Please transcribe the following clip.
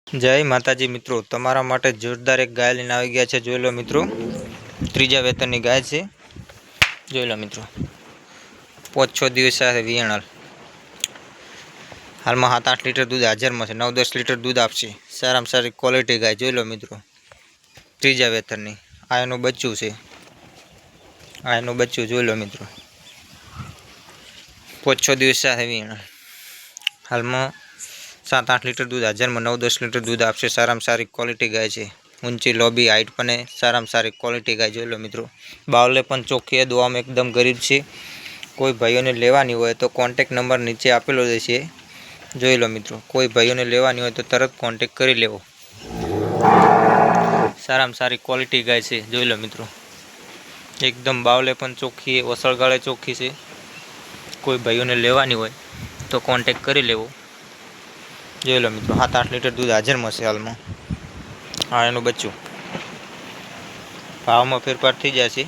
जय माताजी मित्रों, तमारा माटे जोरदार एक गाय लईने आवी गया छे। जोई लो मित्रों, त्रीजा वेतननी गाय छे। जोई लो मित्रों, 5-6 दिवस थया वियाणल। हाल में 7-8 लीटर दूध हाजर में छे। 9-10 लीटर दूध आपशे। सारामां सारी क्वॉलिटी गाय। जोई लो मित्रों, त्रीजा वेतननी आ एनुं बच्चुं छे। आ एनुं बच्चुं जोई लो मित्रों, 5-6 दिवस थया वियाणल। हाल में 7-8 लीटर दूध हाजर में 9-10 लीटर दूध आपसे। सारामां सारी क्वॉलिटी गाय है। ऊंची लॉबी हाइट पण सारामां सारी क्वॉलिटी गाय। जोई लो मित्रों, बावले पण चोख्खी है। दुआमां एकदम गरीब छे। कोई भाईओने लेवानी होय तो कॉन्टेक्ट नंबर नीचे आपेलो छे। जोई लो मित्रों, कोई भाईओने लेवानी होय तो तरत कॉन्टेक्ट करी लेवो। सारामां सारी क्वॉलिटी गाय है। जोई लो मित्रों, एकदम बावले पण चोख्खी है। वसळगाळे चोख्खी है। कोई भाईओने लेवानी होय तो कॉन्टेक्ट करी लेवो। जोई लो मित्रों, 7-8 लीटर दूध हाजर में छे हाल में। आ एनुं बच्चुं भाव में फेरफार थई जशे।